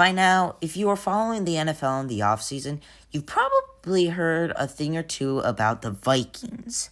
By now, if you are following the NFL in the offseason, you've probably heard a thing or two about the Vikings.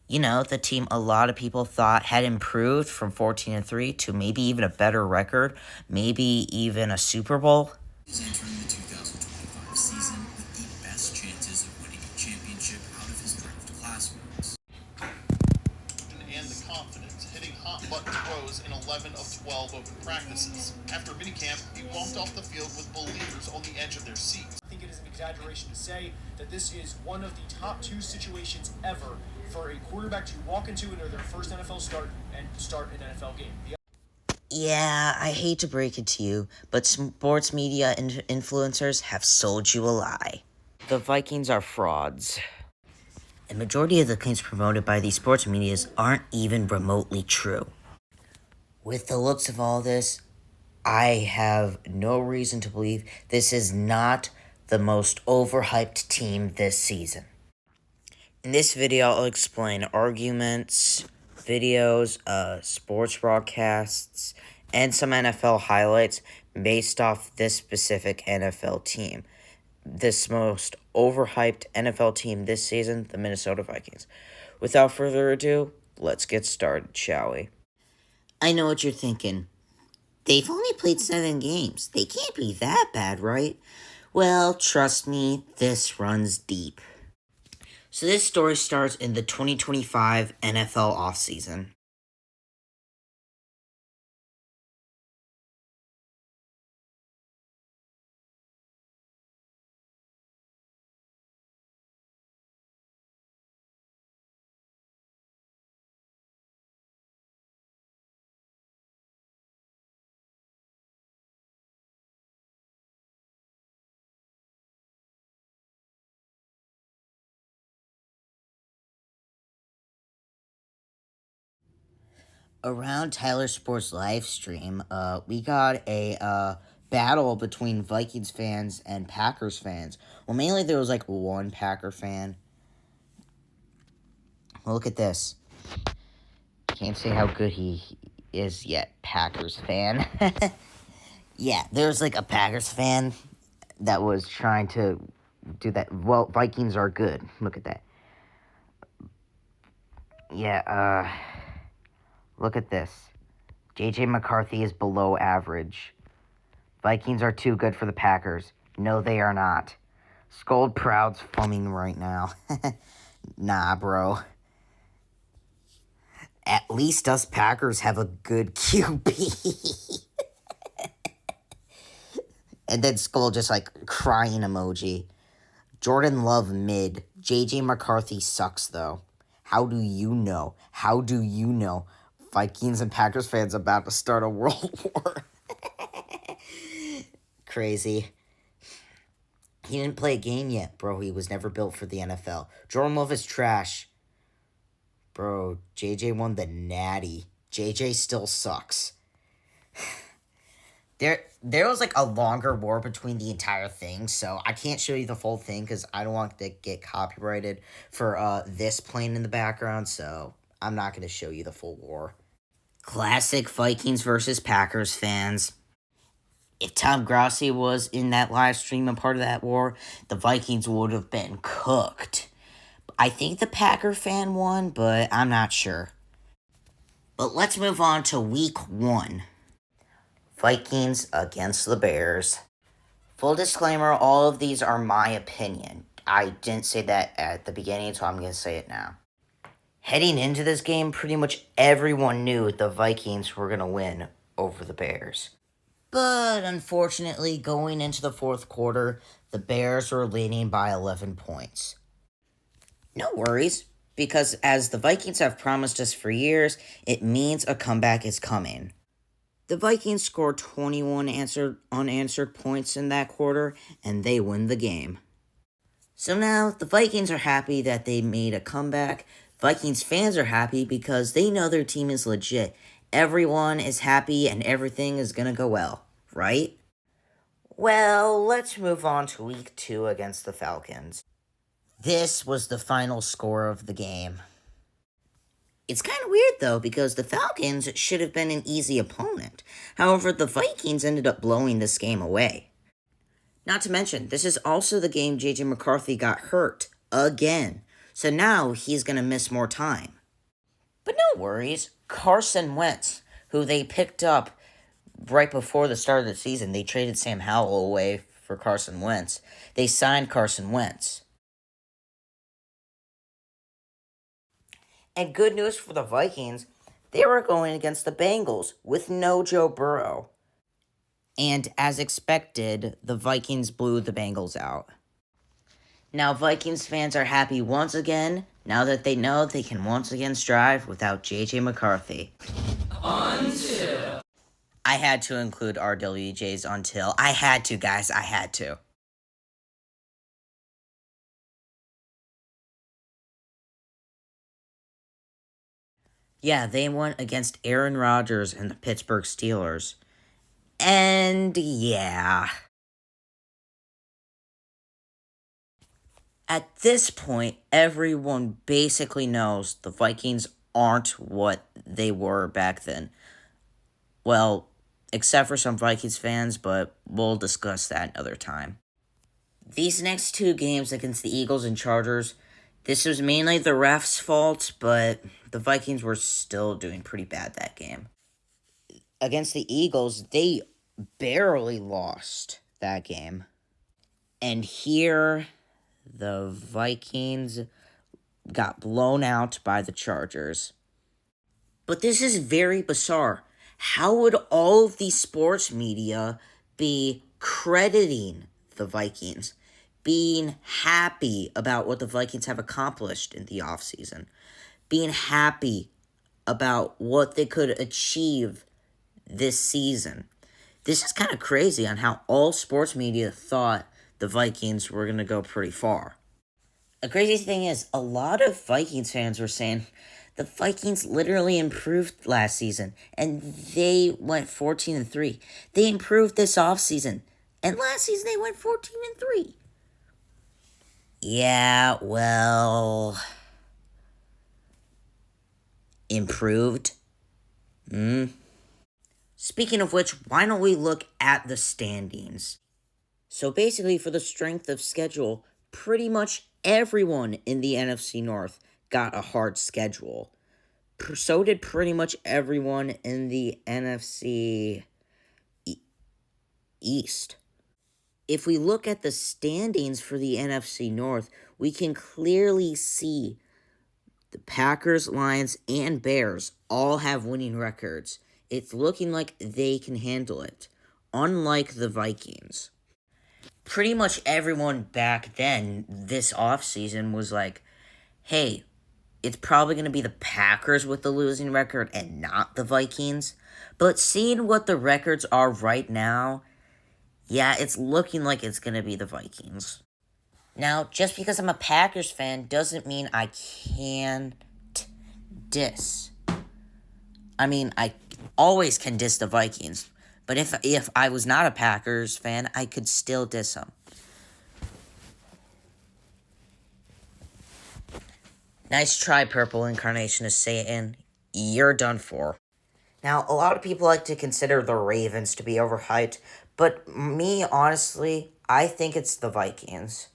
You know, the team a lot of people thought had improved from 14-3 to maybe even a better record, maybe even a Super Bowl. Is entering the 2025 season with the best chances of winning a championship out of his draft classmates. And the confidence, hitting hot-button throws in 11 of 12 open practices. After minicamp, he walked off the field with believers on the edge of their seats. I think it is an exaggeration to say that this is one of the top 2 situations ever for a quarterback to walk into their first NFL start and start an NFL game. Yeah, I hate to break it to you, but sports media influencers have sold you a lie. The Vikings are frauds. The majority of the claims promoted by these sports medias aren't even remotely true. With the looks of all this, I have no reason to believe this is not the most overhyped team this season. In this video, I'll explain arguments, videos, sports broadcasts, and some NFL highlights based off this specific NFL team. This most overhyped NFL team this season, the Minnesota Vikings. Without further ado, let's get started, shall we? I know what you're thinking. They've only played 7 games. They can't be that bad, right? Well, trust me, this runs deep. So this story starts in the 2025 NFL offseason. Around Tyler Sports live stream, we got a battle between Vikings fans and Packers fans. Well, mainly there was like one Packer fan. Well, look at this. Can't say how good he is yet, Packers fan. Yeah, there's like a Packers fan that was trying to do that. Well, Vikings are good. Look at that. Yeah, look at this. J.J. McCarthy is below average. Vikings are too good for the Packers. No, they are not. Scold Proud's foaming right now. Nah, bro. At least us Packers have a good QB. And then Skull just like crying emoji. Jordan Love mid. J.J. McCarthy sucks though. How do you know? How do you know? Vikings and Packers fans about to start a world war. Crazy. He didn't play a game yet, bro. He was never built for the NFL. Jordan Love is trash. Bro, JJ won the natty. JJ still sucks. There was like a longer war between the entire thing, so I can't show you the full thing because I don't want to get copyrighted for this playing in the background, so I'm not going to show you the full war. Classic Vikings versus Packers fans. If Tom Grossi was in that live stream and part of that war, the Vikings would have been cooked. I think the Packer fan won, but I'm not sure. But let's move on to week 1. Vikings against the Bears. Full disclaimer, all of these are my opinion. I didn't say that at the beginning, so I'm going to say it now. Heading into this game, pretty much everyone knew the Vikings were going to win over the Bears. But unfortunately, going into the fourth quarter, the Bears were leading by 11 points. No worries, because as the Vikings have promised us for years, it means a comeback is coming. The Vikings scored 21 unanswered points in that quarter, and they win the game. So now, the Vikings are happy that they made a comeback. Vikings fans are happy because they know their team is legit. Everyone is happy and everything is going to go well, right? Well, let's move on to week 2 against the Falcons. This was the final score of the game. It's kind of weird, though, because the Falcons should have been an easy opponent. However, the Vikings ended up blowing this game away. Not to mention, this is also the game J.J. McCarthy got hurt again. So now he's going to miss more time. But no worries. Carson Wentz, who they picked up right before the start of the season, they traded Sam Howell away for Carson Wentz. They signed Carson Wentz. And good news for the Vikings, they were going against the Bengals with no Joe Burrow. And as expected, the Vikings blew the Bengals out. Now Vikings fans are happy once again, now that they know they can once again strive without J.J. McCarthy. Until. I had to include RWJ's until. I had to, guys. I had to. Yeah, they went against Aaron Rodgers and the Pittsburgh Steelers. And yeah. At this point, everyone basically knows the Vikings aren't what they were back then. Well, except for some Vikings fans, but we'll discuss that another time. These next two games against the Eagles and Chargers, this was mainly the refs' fault, but the Vikings were still doing pretty bad that game. Against the Eagles, they barely lost that game. And here, the Vikings got blown out by the Chargers. But this is very bizarre. How would all of these sports media be crediting the Vikings, being happy about what the Vikings have accomplished in the offseason, being happy about what they could achieve this season? This is kind of crazy on how all sports media thought the Vikings were going to go pretty far. The crazy thing is, a lot of Vikings fans were saying the Vikings literally improved last season, and they went 14-3. They improved this offseason, and last season they went 14-3. Yeah, well, improved? Speaking of which, why don't we look at the standings? So basically, for the strength of schedule, pretty much everyone in the NFC North got a hard schedule. So did pretty much everyone in the NFC East. If we look at the standings for the NFC North, we can clearly see the Packers, Lions, and Bears all have winning records. It's looking like they can handle it, unlike the Vikings. Pretty much everyone back then, this offseason, was like, hey, it's probably going to be the Packers with the losing record and not the Vikings. But seeing what the records are right now, yeah, it's looking like it's going to be the Vikings. Now, just because I'm a Packers fan doesn't mean I can't diss. I mean, I always can diss the Vikings. But if I was not a Packers fan, I could still diss them. Nice try, Purple Incarnation of Satan. You're done for. Now, a lot of people like to consider the Ravens to be overhyped, but me, honestly, I think it's the Vikings.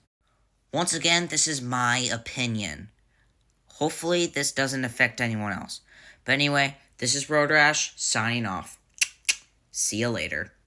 Once again, this is my opinion. Hopefully, this doesn't affect anyone else. But anyway, this is Road Rash, signing off. See you later.